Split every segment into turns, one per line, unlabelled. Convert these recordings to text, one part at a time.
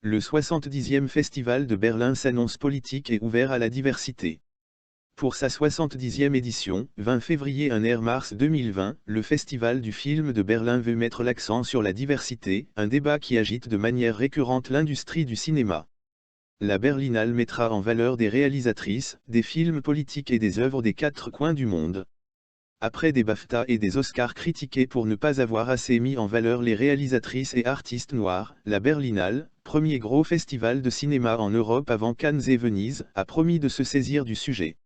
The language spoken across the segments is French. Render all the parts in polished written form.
Le 70e Festival de Berlin s'annonce politique et ouvert à la diversité. Pour sa 70e édition, 20 février-1er-mars 2020, le Festival du film de Berlin veut mettre l'accent sur la diversité, un débat qui agite de manière récurrente l'industrie du cinéma. La Berlinale mettra en valeur des réalisatrices, des films politiques et des œuvres des quatre coins du monde. Après des BAFTA et des Oscars critiqués pour ne pas avoir assez mis en valeur les réalisatrices et artistes noirs, la Berlinale, premier gros festival de cinéma en Europe avant Cannes et Venise, a promis de se saisir du sujet.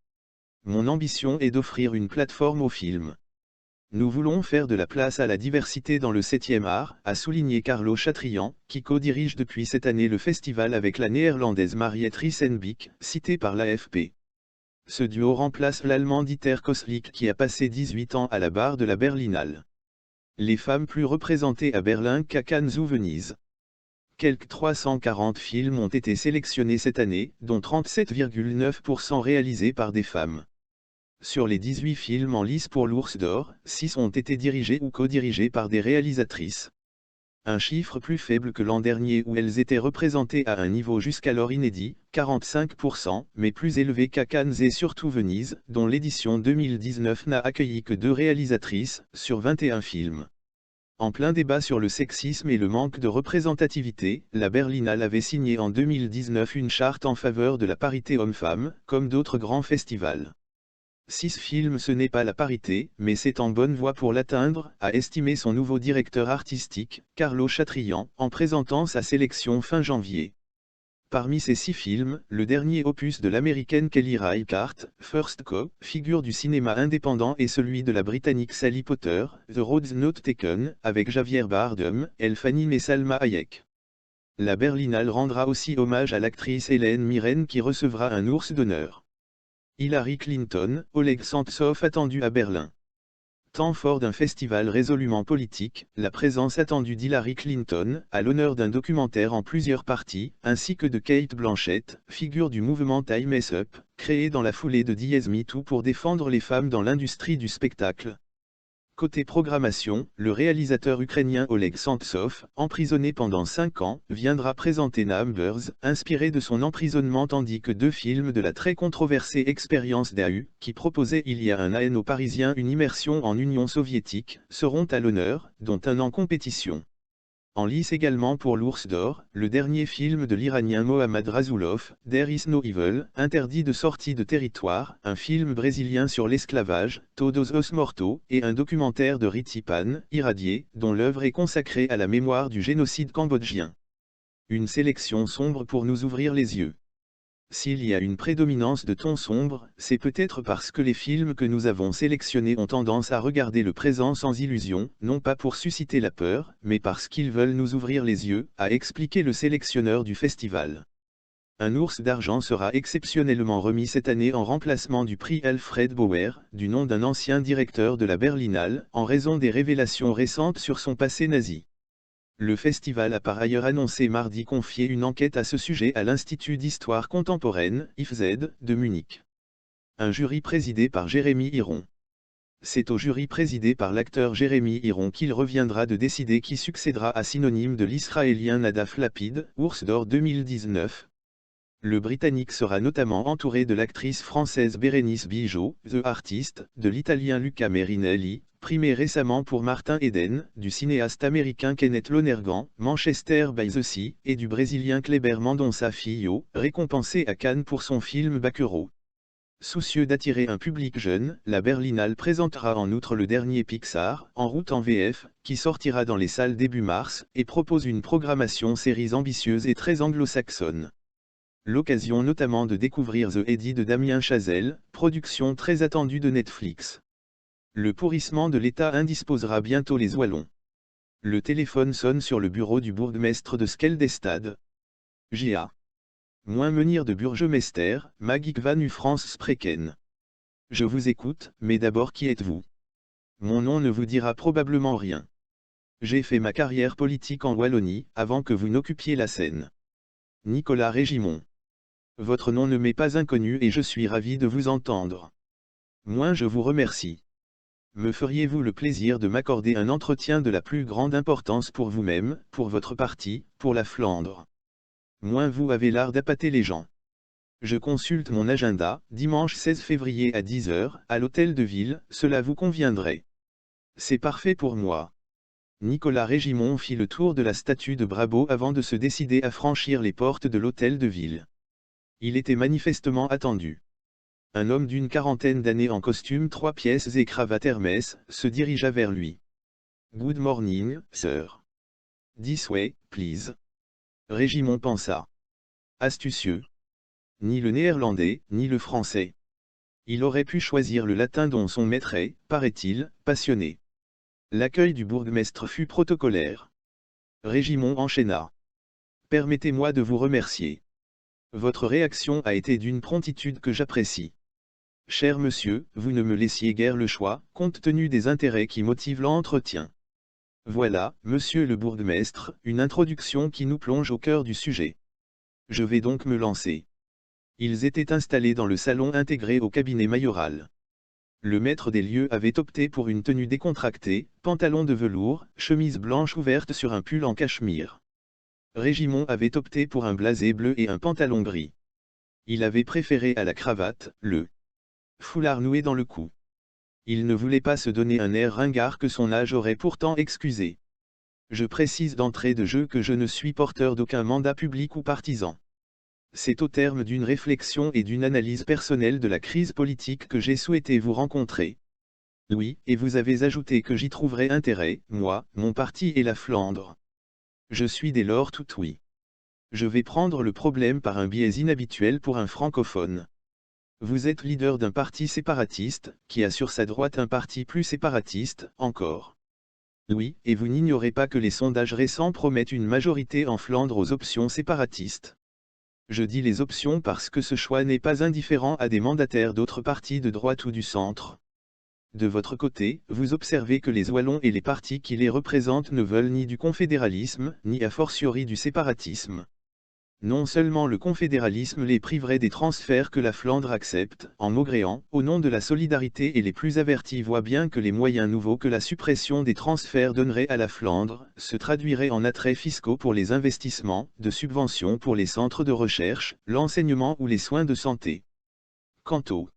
Mon ambition est d'offrir une plateforme aux films. Nous voulons faire de la place à la diversité dans le 7e art, a souligné Carlo Chatrian, qui co-dirige depuis cette année le festival avec la néerlandaise Mariette Rissenbeek, citée par l'AFP. Ce duo remplace l'allemand Dieter Koslik qui a passé 18 ans à la barre de la Berlinale. Les femmes plus représentées à Berlin qu'à Cannes ou Venise. Quelques 340 films ont été sélectionnés cette année, dont 37,9% réalisés par des femmes. Sur les 18 films en lice pour l'Ours d'Or, 6 ont été dirigés ou co-dirigés par des réalisatrices. Un chiffre plus faible que l'an dernier où elles étaient représentées à un niveau jusqu'alors inédit, 45%, mais plus élevé qu'à Cannes et surtout Venise, dont l'édition 2019 n'a accueilli que 2 réalisatrices, sur 21 films. En plein débat sur le sexisme et le manque de représentativité, la Berlinale avait signé en 2019 une charte en faveur de la parité homme-femme, comme d'autres grands festivals. 6 films ce n'est pas la parité, mais c'est en bonne voie pour l'atteindre, a estimé son nouveau directeur artistique, Carlo Chatrian, en présentant sa sélection fin janvier. Parmi ces 6 films, le dernier opus de l'américaine Kelly Reichardt, First Co., figure du cinéma indépendant et celui de la britannique Sally Potter, The Road's Not Taken, avec Javier Bardem, Elle Fanning et Salma Hayek. La Berlinale rendra aussi hommage à l'actrice Hélène Mirren qui recevra un ours d'honneur. Hillary Clinton, Oleg Sentsov attendu à Berlin. Temps fort d'un festival résolument politique, la présence attendue d'Hillary Clinton, à l'honneur d'un documentaire en plusieurs parties, ainsi que de Kate Blanchett, figure du mouvement Time Is Up, créé dans la foulée de Diez Me Too pour défendre les femmes dans l'industrie du spectacle. Côté programmation, le réalisateur ukrainien Oleg Sentsov, emprisonné pendant 5 ans, viendra présenter Numbers, inspiré de son emprisonnement tandis que 2 films de la très controversée expérience d'AU, qui proposait il y a un an aux Parisiens une immersion en Union soviétique, seront à l'honneur, dont un en compétition. En lice également pour l'Ours d'Or, le dernier film de l'Iranien Mohammad Rasoulov, There Is No Evil, interdit de sortie de territoire, un film brésilien sur l'esclavage, Todos os Mortos, et un documentaire de Riti Pan, Irradié, dont l'œuvre est consacrée à la mémoire du génocide cambodgien. Une sélection sombre pour nous ouvrir les yeux. S'il y a une prédominance de tons sombres, c'est peut-être parce que les films que nous avons sélectionnés ont tendance à regarder le présent sans illusion, non pas pour susciter la peur, mais parce qu'ils veulent nous ouvrir les yeux, a expliqué le sélectionneur du festival. Un ours d'argent sera exceptionnellement remis cette année en remplacement du prix Alfred Bauer, du nom d'un ancien directeur de la Berlinale, en raison des révélations récentes sur son passé nazi. Le festival a par ailleurs annoncé mardi confier une enquête à ce sujet à l'Institut d'Histoire Contemporaine, IFZ, de Munich. Un jury présidé par Jérémy Iron. C'est au jury présidé par l'acteur Jérémy Iron qu'il reviendra de décider qui succédera à synonyme de l'Israélien Nadav Lapid, Ours d'Or 2019. Le Britannique sera notamment entouré de l'actrice française Bérénice Bigeaud, The Artist, de l'Italien Luca Merinelli, primé récemment pour Martin Eden, du cinéaste américain Kenneth Lonergan, Manchester by the Sea, et du Brésilien Kleber Mendonça Filho, récompensé à Cannes pour son film Bacurau. Soucieux d'attirer un public jeune, la Berlinale présentera en outre le dernier Pixar, En route en VF, qui sortira dans les salles début mars, et propose une programmation séries ambitieuse et très anglo-saxonne. L'occasion notamment de découvrir The Eddie de Damien Chazelle, production très attendue de Netflix. Le pourrissement de l'État indisposera bientôt les Wallons. Le téléphone sonne sur le bureau du bourgmestre de Skeldestad. J.A. Moins menir de Burgemester, Magik van u France spreken. Je vous écoute, mais d'abord qui êtes-vous? Mon nom ne vous dira probablement rien. J'ai fait ma carrière politique en Wallonie, avant que vous n'occupiez la scène. Nicolas Régimon. Votre nom ne m'est pas inconnu et je suis ravi de vous entendre. Moi je vous remercie. Me feriez-vous le plaisir de m'accorder un entretien de la plus grande importance pour vous-même, pour votre parti, pour la Flandre? moins vous avez l'art d'appâter les gens. Je consulte mon agenda, dimanche 16 février à 10 h, à l'hôtel de ville, cela vous conviendrait. C'est parfait pour moi. Nicolas Régimon fit le tour de la statue de Brabo avant de se décider à franchir les portes de l'hôtel de ville. Il était manifestement attendu. Un homme d'une quarantaine d'années en costume 3 pièces et cravate Hermès, se dirigea vers lui. « Good morning, sir. This way, please. » Régimon pensa. Astucieux. Ni le néerlandais, ni le français. Il aurait pu choisir le latin dont son maître est, paraît-il, passionné. L'accueil du bourgmestre fut protocolaire. Régimon enchaîna. « Permettez-moi de vous remercier. Votre réaction a été d'une promptitude que j'apprécie. Cher monsieur, vous ne me laissiez guère le choix, compte tenu des intérêts qui motivent l'entretien. Voilà, monsieur le bourgmestre, une introduction qui nous plonge au cœur du sujet. Je vais donc me lancer. » Ils étaient installés dans le salon intégré au cabinet majoral. Le maître des lieux avait opté pour une tenue décontractée, pantalon de velours, chemise blanche ouverte sur un pull en cachemire. Régimon avait opté pour un blasé bleu et un pantalon gris. Il avait préféré à la cravate, le foulard noué dans le cou. Il ne voulait pas se donner un air ringard que son âge aurait pourtant excusé. Je précise d'entrée de jeu que je ne suis porteur d'aucun mandat public ou partisan. C'est au terme d'une réflexion et d'une analyse personnelle de la crise politique que j'ai souhaité vous rencontrer. Oui, et vous avez ajouté que j'y trouverais intérêt, moi, mon parti et la Flandre. Je suis dès lors tout oui. Je vais prendre le problème par un biais inhabituel pour un francophone. Vous êtes leader d'un parti séparatiste, qui a sur sa droite un parti plus séparatiste, encore. Oui, et vous n'ignorez pas que les sondages récents promettent une majorité en Flandre aux options séparatistes. Je dis les options parce que ce choix n'est pas indifférent à des mandataires d'autres partis de droite ou du centre. De votre côté, vous observez que les Wallons et les partis qui les représentent ne veulent ni du confédéralisme, ni a fortiori du séparatisme. Non seulement le confédéralisme les priverait des transferts que la Flandre accepte, en maugréant, au nom de la solidarité, et les plus avertis voient bien que les moyens nouveaux que la suppression des transferts donnerait à la Flandre, se traduiraient en attraits fiscaux pour les investissements, de subventions pour les centres de recherche, l'enseignement ou les soins de santé. Quant au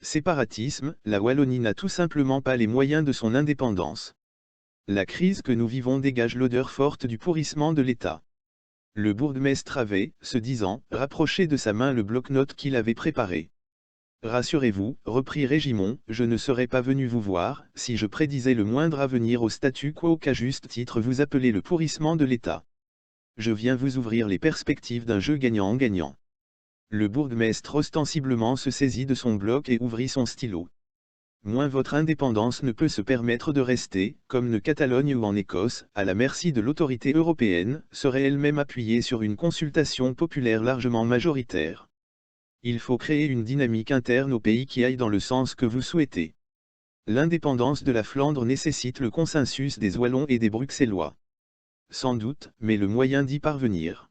séparatisme, la Wallonie n'a tout simplement pas les moyens de son indépendance. La crise que nous vivons dégage l'odeur forte du pourrissement de l'État. Le bourgmestre avait, ce disant, rapproché de sa main le bloc-notes qu'il avait préparé. Rassurez-vous, reprit Régimon, je ne serais pas venu vous voir, si je prédisais le moindre avenir au statu quo qu'à juste titre vous appelez le pourrissement de l'État. Je viens vous ouvrir les perspectives d'un jeu gagnant-gagnant. Le bourgmestre ostensiblement se saisit de son bloc et ouvrit son stylo. Moins votre indépendance ne peut se permettre de rester, comme ne Catalogne ou en Écosse, à la merci de l'autorité européenne, serait elle-même appuyée sur une consultation populaire largement majoritaire. Il faut créer une dynamique interne au pays qui aille dans le sens que vous souhaitez. L'indépendance de la Flandre nécessite le consensus des Wallons et des Bruxellois. Sans doute, mais le moyen d'y parvenir.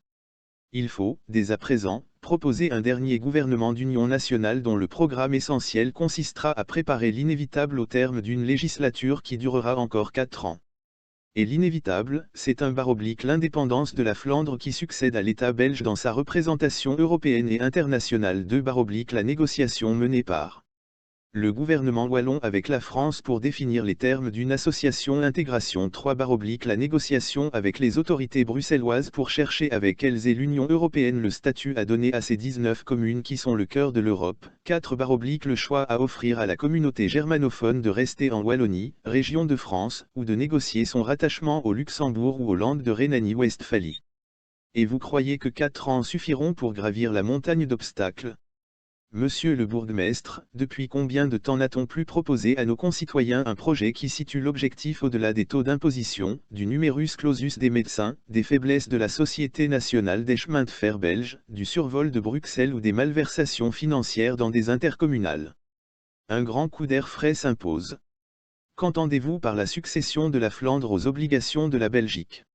Il faut, dès à présent, proposer un dernier gouvernement d'union nationale dont le programme essentiel consistera à préparer l'inévitable au terme d'une législature qui durera encore 4 ans. Et l'inévitable, c'est un baroblique l'indépendance de la Flandre qui succède à l'État belge dans sa représentation européenne et internationale. 2 baroblique la négociation menée par le gouvernement wallon avec la France pour définir les termes d'une association intégration. 3 baroblique la négociation avec les autorités bruxelloises pour chercher avec elles et l'Union européenne le statut à donner à ces 19 communes qui sont le cœur de l'Europe. 4 baroblique le choix à offrir à la communauté germanophone de rester en Wallonie, région de France, ou de négocier son rattachement au Luxembourg ou aux Landes de Rhénanie-Westphalie. Et vous croyez que 4 ans suffiront pour gravir la montagne d'obstacles ? Monsieur le bourgmestre, depuis combien de temps n'a-t-on plus proposé à nos concitoyens un projet qui situe l'objectif au-delà des taux d'imposition, du numerus clausus des médecins, des faiblesses de la Société nationale des chemins de fer belges, du survol de Bruxelles ou des malversations financières dans des intercommunales? Un grand coup d'air frais s'impose. Qu'entendez-vous par la succession de la Flandre aux obligations de la Belgique?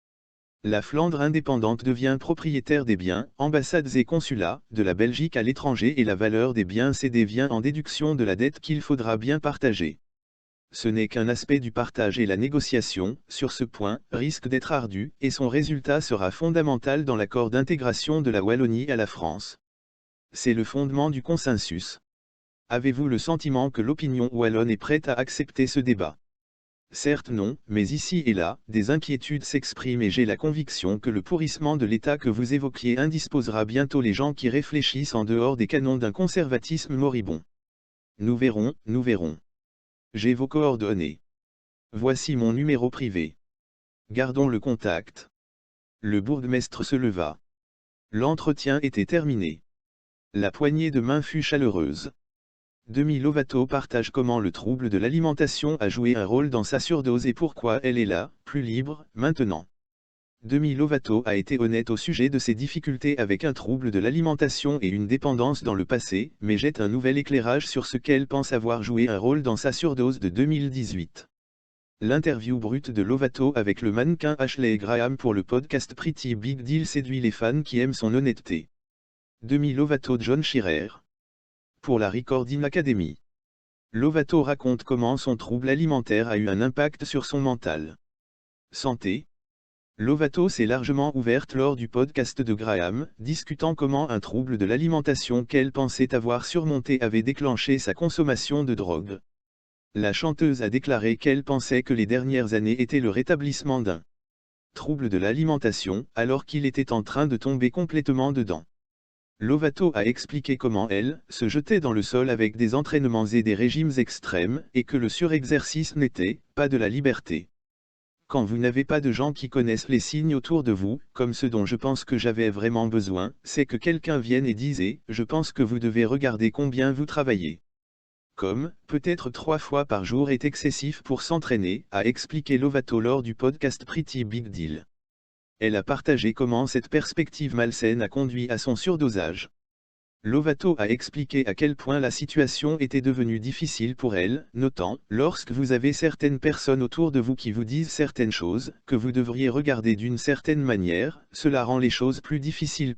La Flandre indépendante devient propriétaire des biens, ambassades et consulats, de la Belgique à l'étranger et la valeur des biens cédés vient en déduction de la dette qu'il faudra bien partager. Ce n'est qu'un aspect du partage et la négociation, sur ce point, risque d'être ardu, et son résultat sera fondamental dans l'accord d'intégration de la Wallonie à la France. C'est le fondement du consensus. Avez-vous le sentiment que l'opinion wallonne est prête à accepter ce débat? Certes non, mais ici et là, des inquiétudes s'expriment et j'ai la conviction que le pourrissement de l'État que vous évoquiez indisposera bientôt les gens qui réfléchissent en dehors des canons d'un conservatisme moribond. Nous verrons, nous verrons. J'ai vos coordonnées. Voici mon numéro privé. Gardons le contact. Le bourgmestre se leva. L'entretien était terminé. La poignée de main fut chaleureuse. Demi Lovato partage comment le trouble de l'alimentation a joué un rôle dans sa surdose et pourquoi elle est là, plus libre, maintenant. Demi Lovato a été honnête au sujet de ses difficultés avec un trouble de l'alimentation et une dépendance dans le passé, mais jette un nouvel éclairage sur ce qu'elle pense avoir joué un rôle dans sa surdose de 2018. L'interview brute de Lovato avec le mannequin Ashley Graham pour le podcast Pretty Big Deal séduit les fans qui aiment son honnêteté. Demi Lovato John Shearer. Pour la Recording Academy. Lovato raconte comment son trouble alimentaire a eu un impact sur son mental. Santé. Lovato s'est largement ouverte lors du podcast de Graham, discutant comment un trouble de l'alimentation qu'elle pensait avoir surmonté avait déclenché sa consommation de drogue. La chanteuse a déclaré qu'elle pensait que les dernières années étaient le rétablissement d'un trouble de l'alimentation, alors qu'il était en train de tomber complètement dedans. Lovato a expliqué comment elle se jetait dans le sol avec des entraînements et des régimes extrêmes, et que le surexercice n'était pas de la liberté. Quand vous n'avez pas de gens qui connaissent les signes autour de vous, comme ce dont je pense que j'avais vraiment besoin, c'est que quelqu'un vienne et dise « Je pense que vous devez regarder combien vous travaillez ». Comme, peut-être 3 fois par jour est excessif pour s'entraîner, a expliqué Lovato lors du podcast Pretty Big Deal. Elle a partagé comment cette perspective malsaine a conduit à son surdosage. Lovato a expliqué à quel point la situation était devenue difficile pour elle, notant, lorsque vous avez certaines personnes autour de vous qui vous disent certaines choses, que vous devriez regarder d'une certaine manière, cela rend les choses plus difficiles.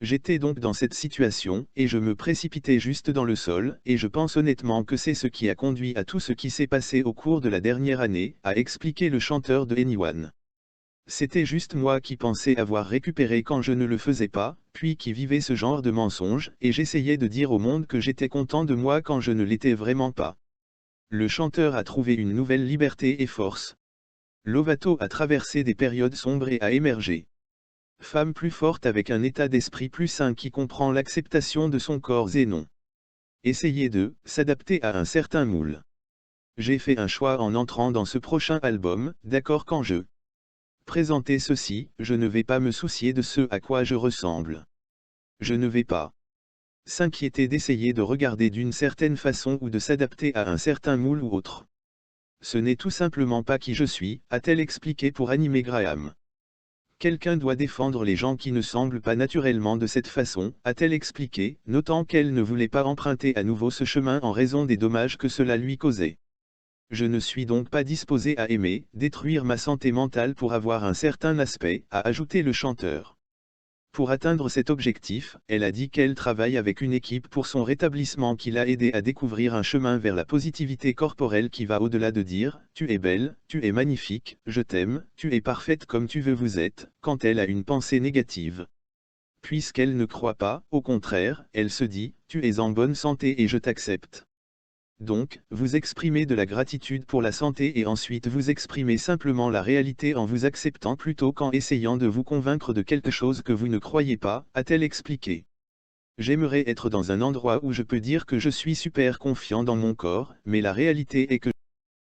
J'étais donc dans cette situation, et je me précipitais juste dans le sol, et je pense honnêtement que c'est ce qui a conduit à tout ce qui s'est passé au cours de la dernière année, a expliqué le chanteur de Anyone. C'était juste moi qui pensais avoir récupéré quand je ne le faisais pas, puis qui vivais ce genre de mensonge, et j'essayais de dire au monde que j'étais content de moi quand je ne l'étais vraiment pas. Le chanteur a trouvé une nouvelle liberté et force. Lovato a traversé des périodes sombres et a émergé. Femme plus forte avec un état d'esprit plus sain qui comprend l'acceptation de son corps et non. Essayer de s'adapter à un certain moule. J'ai fait un choix en entrant dans ce prochain album, d'accord quand je présenter ceci, je ne vais pas me soucier de ce à quoi je ressemble. Je ne vais pas s'inquiéter d'essayer de regarder d'une certaine façon ou de s'adapter à un certain moule ou autre. Ce n'est tout simplement pas qui je suis, a-t-elle expliqué pour animer Graham. Quelqu'un doit défendre les gens qui ne semblent pas naturellement de cette façon, a-t-elle expliqué, notant qu'elle ne voulait pas emprunter à nouveau ce chemin en raison des dommages que cela lui causait. Je ne suis donc pas disposé à aimer, détruire ma santé mentale pour avoir un certain aspect, a ajouté le chanteur. Pour atteindre cet objectif, elle a dit qu'elle travaille avec une équipe pour son rétablissement qui l'a aidé à découvrir un chemin vers la positivité corporelle qui va au-delà de dire « tu es belle, tu es magnifique, je t'aime, tu es parfaite comme tu veux vous êtes », quand elle a une pensée négative. Puisqu'elle ne croit pas, au contraire, elle se dit « tu es en bonne santé et je t'accepte ». Donc, vous exprimez de la gratitude pour la santé et ensuite vous exprimez simplement la réalité en vous acceptant plutôt qu'en essayant de vous convaincre de quelque chose que vous ne croyez pas, a-t-elle expliqué. J'aimerais être dans un endroit où je peux dire que je suis super confiant dans mon corps, mais la réalité est que